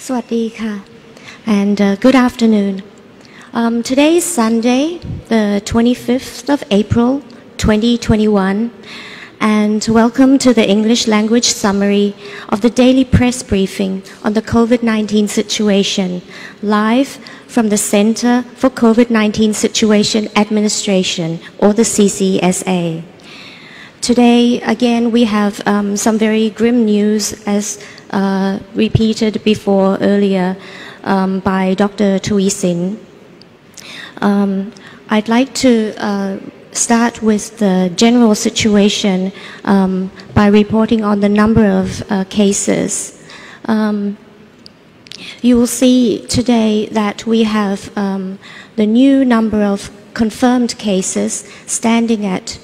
Swadika, and good afternoon. Today is Sunday, the 25th of April, 2021, and welcome to the English language summary of the daily press briefing on the COVID-19 situation, live from the Center for COVID-19 Situation Administration, or the CCSA. Today, again, we have some very grim news, as repeated before earlier by Dr. Teasing. I'd like to start with the general situation by reporting on the number of cases. You will see today that we have the new number of confirmed cases standing at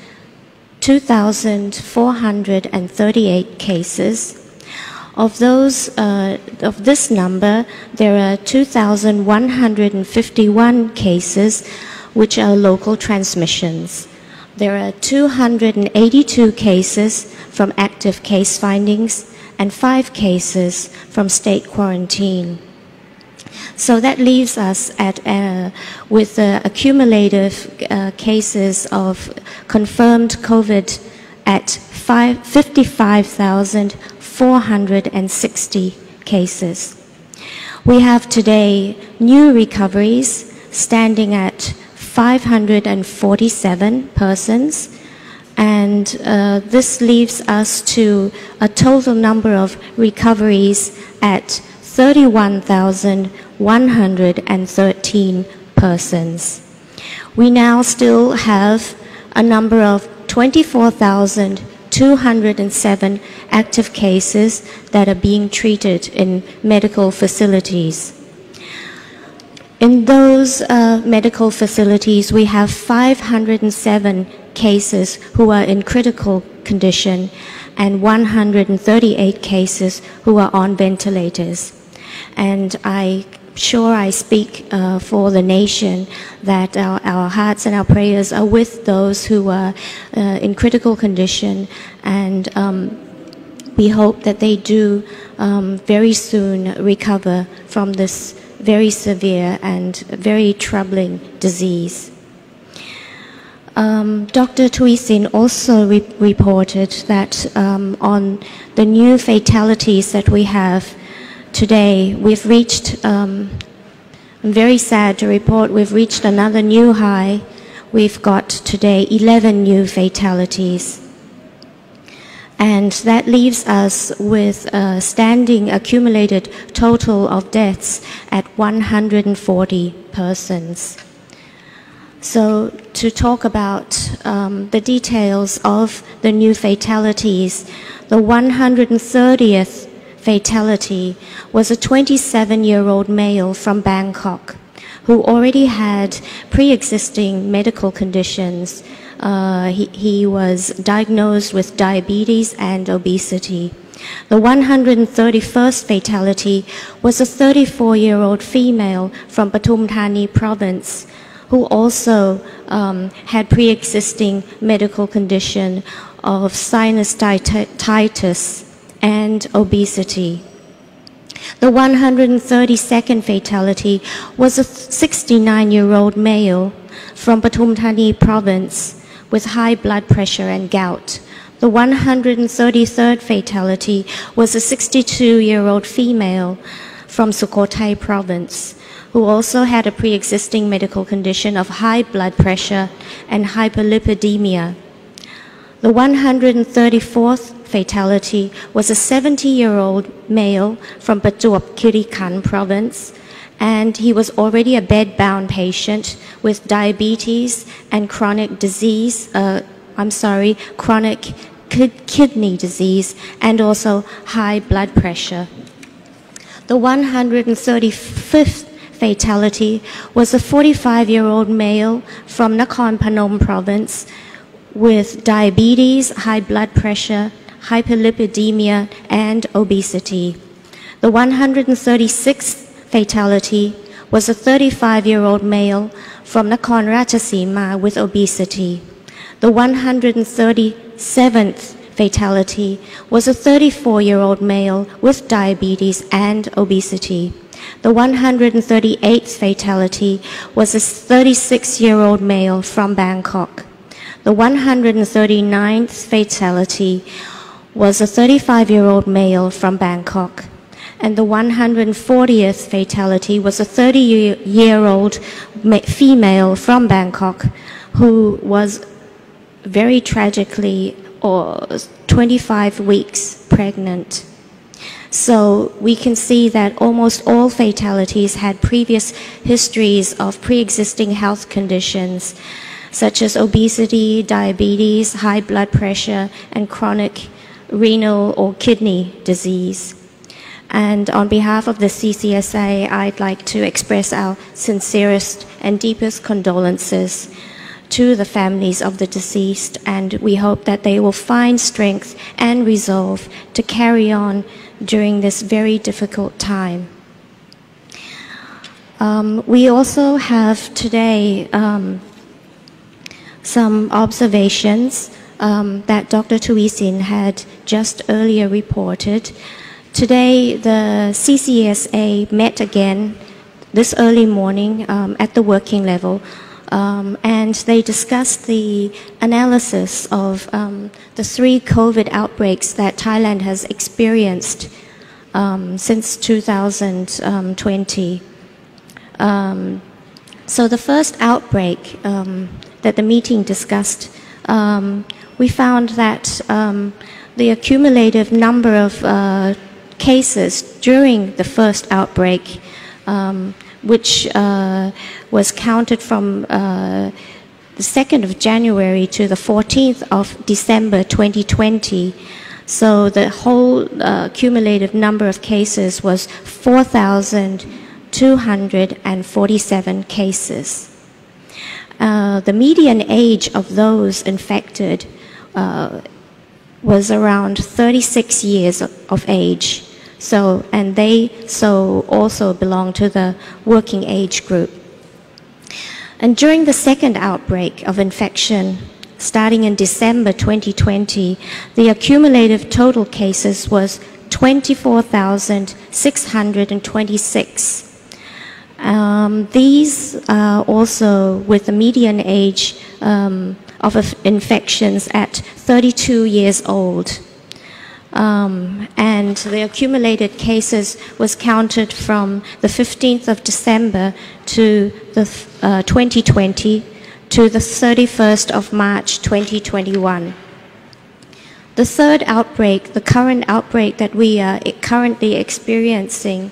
2,438 cases. Of this number, there are 2,151 cases which are local transmissions. There are 282 cases from active case findings and 5 cases from state quarantine. So that leaves us at with the accumulative cases of confirmed COVID at 55,460 cases. We have today new recoveries standing at 547 persons, and this leaves us to a total number of recoveries at 31,113 persons. We now still have a number of 24,207 active cases that are being treated in medical facilities. In those medical facilities, we have 507 cases who are in critical condition and 138 cases who are on ventilators. And I'm sure I speak for the nation that our hearts and our prayers are with those who are in critical condition, and we hope that they do very soon recover from this very severe and very troubling disease. Dr. Teasing also reported that on the new fatalities that we have today, we've reached, I'm very sad to report, we've reached another new high. We've got today 11 new fatalities. And that leaves us with a standing accumulated total of deaths at 140 persons. So to talk about the details of the new fatalities, the 130th fatality was a 27-year-old male from Bangkok who already had pre-existing medical conditions. He was diagnosed with diabetes and obesity. The 131st fatality was a 34-year-old female from Pathum Thani province who also had pre-existing medical condition of sinusitis and obesity. The 132nd fatality was a 69-year-old male from Pathum Thani province with high blood pressure and gout. The 133rd fatality was a 62-year-old female from Sukhothai province who also had a pre-existing medical condition of high blood pressure and hyperlipidemia. The 134th fatality was a 70-year-old male from Prachuap Khiri Khan province, and he was already a bed-bound patient with diabetes and chronic disease, chronic kidney disease, and also high blood pressure. The 135th fatality was a 45-year-old male from Nakhon Phanom province with diabetes, high blood pressure, hyperlipidemia, and obesity. The 136th fatality was a 35-year-old male from Nakhon Ratchasima with obesity. The 137th fatality was a 34-year-old male with diabetes and obesity. The 138th fatality was a 36-year-old male from Bangkok. The 139th fatality was a 35-year-old male from Bangkok. And the 140th fatality was a 30-year-old female from Bangkok who was very tragically 25 weeks pregnant. So we can see that almost all fatalities had previous histories of pre-existing health conditions such as obesity, diabetes, high blood pressure, and chronic renal or kidney disease. And on behalf of the CCSA, I'd like to express our sincerest and deepest condolences to the families of the deceased, and we hope that they will find strength and resolve to carry on during this very difficult time. We also have today some observations that Dr. Tuisin had just earlier reported. Today, the CCSA met again this early morning at the working level, and they discussed the analysis of the 3 COVID outbreaks that Thailand has experienced since 2020. So the first outbreak that the meeting discussed, we found that the accumulative number of cases during the first outbreak, which was counted from the 2nd of January to the 14th of December 2020. So the whole cumulative number of cases was 4,247 cases. The median age of those infected was around 36 years of age. And they also belong to the working age group. And during the second outbreak of infection, starting in December 2020, the accumulative total cases was 24,626. These are also with the median age of infections at 32 years old. And the accumulated cases was counted from the 15th of December to the 2020 to the 31st of March 2021. The third outbreak, the current outbreak that we are currently experiencing,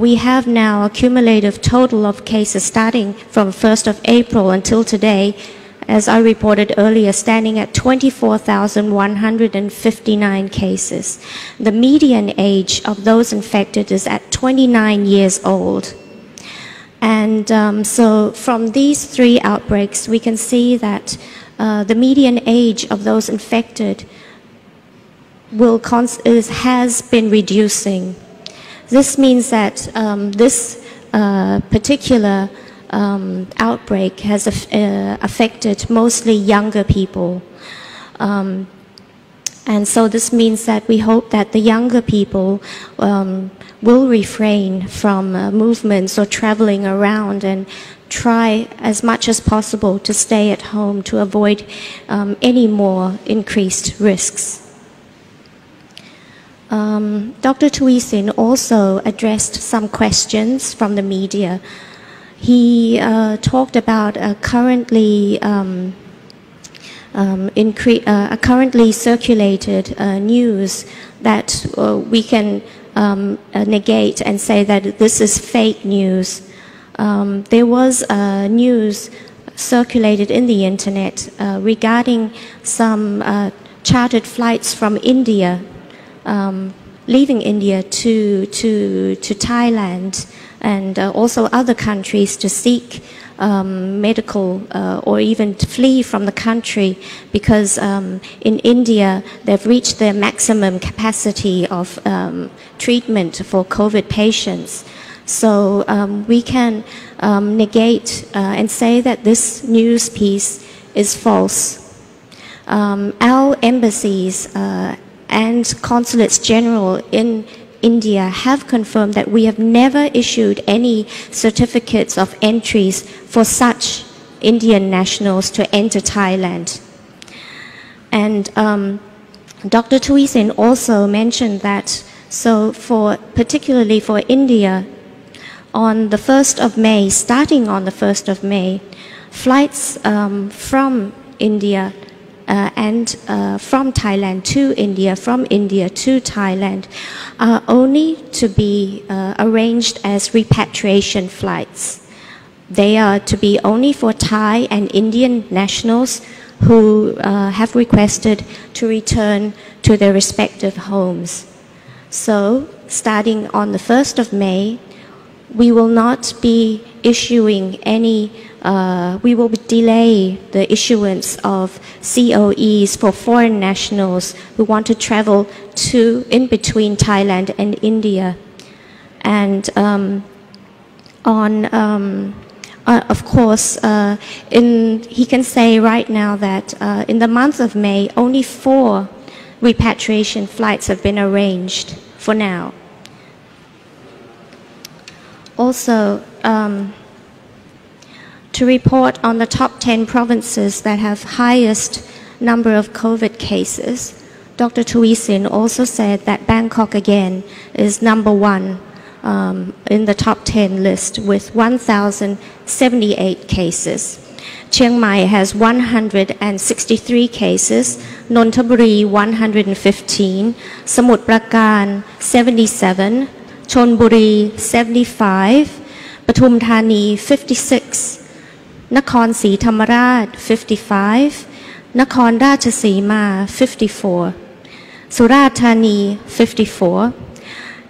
we have now a cumulative total of cases starting from 1st of April until today, as I reported earlier, standing at 24,159 cases. The median age of those infected is at 29 years old. And so from these 3 outbreaks, we can see that the median age of those infected has been reducing. This means that this particular outbreak has affected mostly younger people. And so this means that we hope that the younger people will refrain from movements or traveling around and try as much as possible to stay at home to avoid any more increased risks. Dr. Tuisin also addressed some questions from the media. He talked about a currently circulated news that we can negate and say that this is fake news. There was news circulated in the internet regarding some chartered flights from India, leaving India to Thailand and also other countries to seek medical or even to flee from the country because in India they've reached their maximum capacity of treatment for COVID patients. So we can negate and say that this news piece is false. Our embassies and consulates general in India have confirmed that we have never issued any certificates of entries for such Indian nationals to enter Thailand. And Dr. Teasing also mentioned that, so particularly for India, on the 1st of May, starting on the 1st of May, flights from India and from Thailand to India, from India to Thailand, are only to be arranged as repatriation flights. They are to be only for Thai and Indian nationals who have requested to return to their respective homes. So, starting on the 1st of May, we will not be issuing any, we will delay the issuance of COEs for foreign nationals who want to travel in between Thailand and India. And of course, he can say right now that in the month of May, only 4 repatriation flights have been arranged for now. Also, to report on the top 10 provinces that have highest number of COVID cases, Dr. Teasing also said that Bangkok again is number 1 in the top 10 list with 1,078 cases. Chiang Mai has 163 cases, Nonthaburi 115, Samut Prakan 77, Chonburi 75, Pathum Thani 56, Nakhon Si Thammarat 55, Nakhon Ratchasima 54, Surat Thani 54,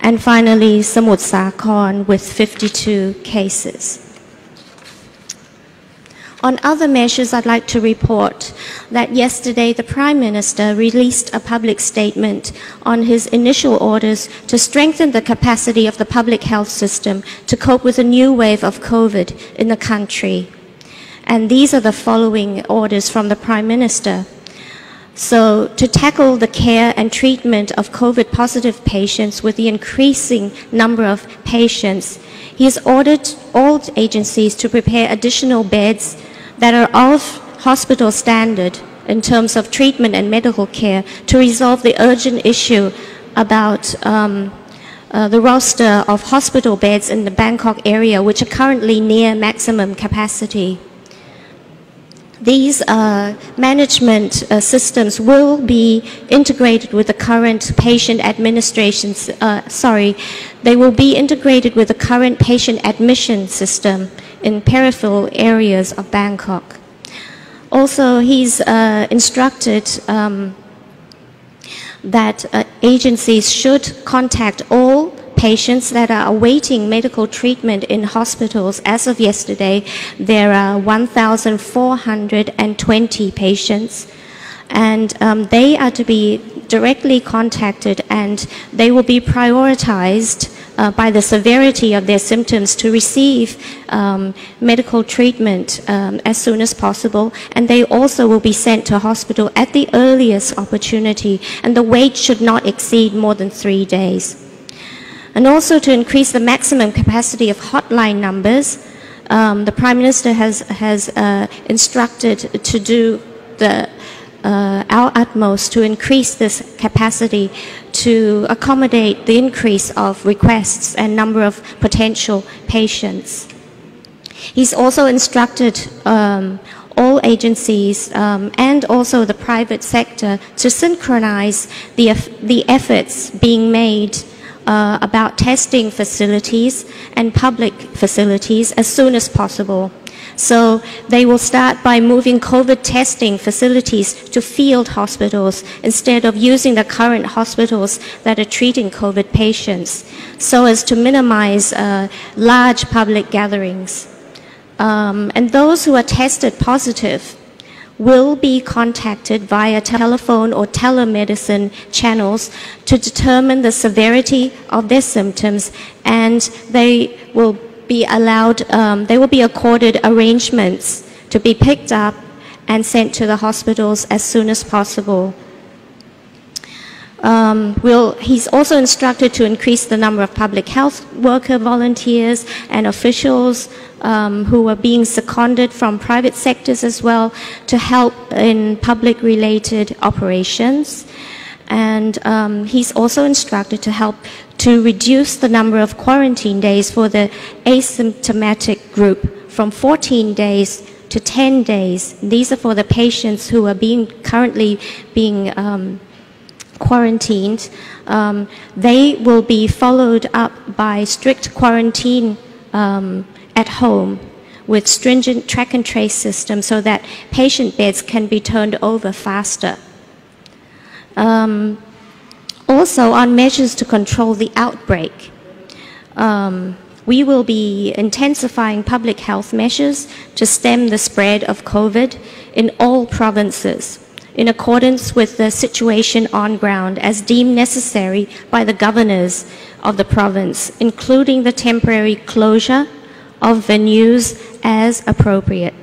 and finally Samut Sakhon with 52 cases. On other measures, I'd like to report that yesterday the Prime Minister released a public statement on his initial orders to strengthen the capacity of the public health system to cope with a new wave of COVID in the country. And these are the following orders from the Prime Minister. So, to tackle the care and treatment of COVID-positive patients with the increasing number of patients, he has ordered all agencies to prepare additional beds that are of hospital standard in terms of treatment and medical care to resolve the urgent issue about the roster of hospital beds in the Bangkok area, which are currently near maximum capacity. These management systems will be integrated with the current patient administration, they will be integrated with the current patient admission system in peripheral areas of Bangkok. Also, he's instructed that agencies should contact all patients that are awaiting medical treatment in hospitals. As of yesterday, there are 1,420 patients, and they are to be directly contacted, and they will be prioritized by the severity of their symptoms to receive medical treatment as soon as possible, and they also will be sent to hospital at the earliest opportunity, and the wait should not exceed more than 3 days. And also to increase the maximum capacity of hotline numbers, the Prime Minister has instructed to do our utmost to increase this capacity to accommodate the increase of requests and number of potential patients. He's also instructed all agencies and also the private sector to synchronize the efforts being made about testing facilities and public facilities as soon as possible. So they will start by moving COVID testing facilities to field hospitals instead of using the current hospitals that are treating COVID patients, so as to minimize large public gatherings. And those who are tested positive will be contacted via telephone or telemedicine channels to determine the severity of their symptoms, and they will be allowed, they will be accorded arrangements to be picked up and sent to the hospitals as soon as possible. He's also instructed to increase the number of public health worker volunteers and officials who are being seconded from private sectors as well to help in public-related operations. And he's also instructed to help to reduce the number of quarantine days for the asymptomatic group from 14 days to 10 days. These are for the patients who are currently being quarantined. They will be followed up by strict quarantine at home with stringent track and trace systems so that patient beds can be turned over faster. Also, on measures to control the outbreak, we will be intensifying public health measures to stem the spread of COVID in all provinces, in accordance with the situation on ground as deemed necessary by the governors of the province, including the temporary closure of venues as appropriate.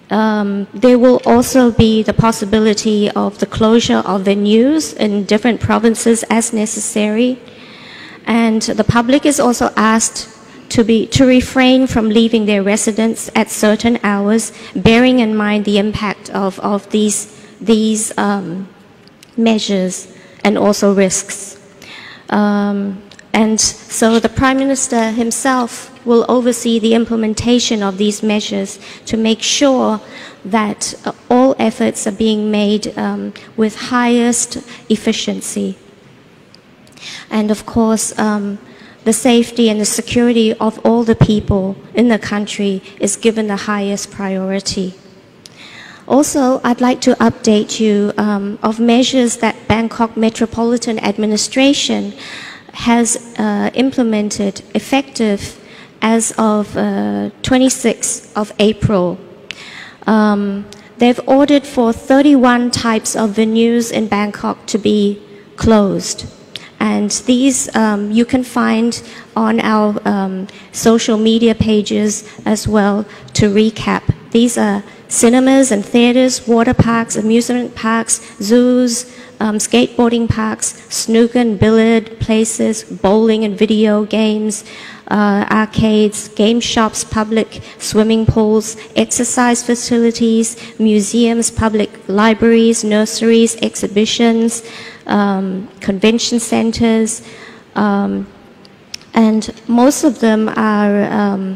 There will also be the possibility of the closure of venues in different provinces as necessary. And the public is also asked to refrain from leaving their residence at certain hours, bearing in mind the impact of these measures and also risks. And so the Prime Minister himself will oversee the implementation of these measures to make sure that all efforts are being made with highest efficiency. And of course, the safety and the security of all the people in the country is given the highest priority. Also, I'd like to update you of measures that Bangkok Metropolitan Administration has implemented effective as of 26th of April. They've ordered for 31 types of venues in Bangkok to be closed. And these you can find on our social media pages as well to recap. These are cinemas and theaters, water parks, amusement parks, zoos, skateboarding parks, snooker and billiard places, bowling and video games, arcades, game shops, public swimming pools, exercise facilities, museums, public libraries, nurseries, exhibitions, convention centers, and most of them are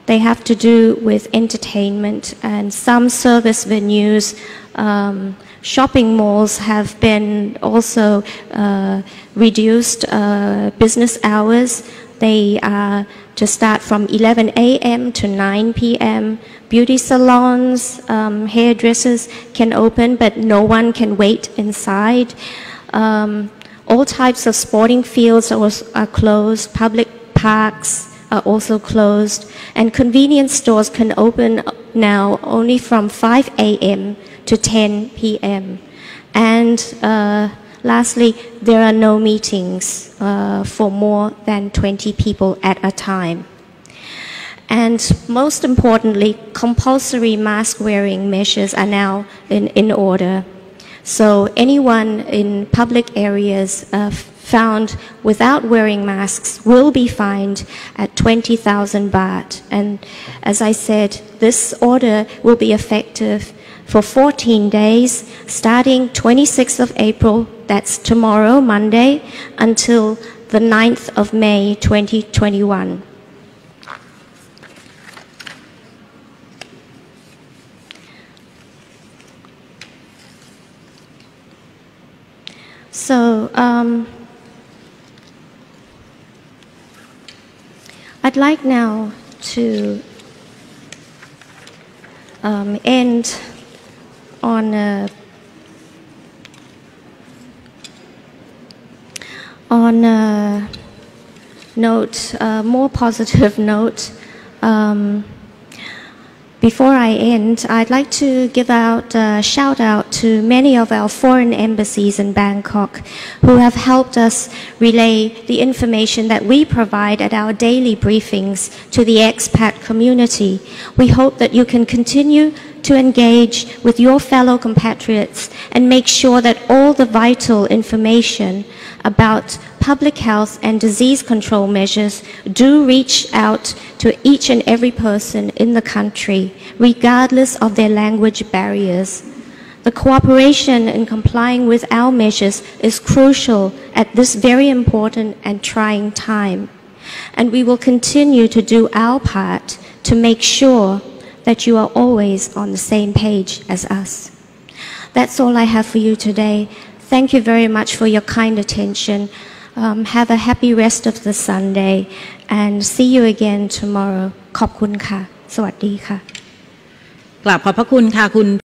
they have to do with entertainment, and some service venues, shopping malls have been also reduced business hours. They are to start from 11 a.m. to 9 p.m. Beauty salons, hairdressers can open, but no one can wait inside. All types of sporting fields are closed. Public parks are also closed. And convenience stores can open now only from 5 a.m. to 10 p.m. And lastly, there are no meetings for more than 20 people at a time. And most importantly, compulsory mask wearing measures are now in order. So anyone in public areas found without wearing masks will be fined at 20,000 baht. And as I said, this order will be effective for 14 days, starting 26th of April, that's tomorrow, Monday, until the 9th of May, 2021. So, I'd like now to end on a note, more positive note. Before I end, I'd like to give out a shout out to many of our foreign embassies in Bangkok who have helped us relay the information that we provide at our daily briefings to the expat community. We hope that you can continue to engage with your fellow compatriots and make sure that all the vital information about public health and disease control measures do reach out to each and every person in the country, regardless of their language barriers. The cooperation in complying with our measures is crucial at this very important and trying time. And we will continue to do our part to make sure that you are always on the same page as us. That's all I have for you today. Thank you very much for your kind attention. Have a happy rest of the Sunday and see you again tomorrow. ขอบคุณค่ะ สวัสดีค่ะ กราบขอบพระคุณค่ะคุณ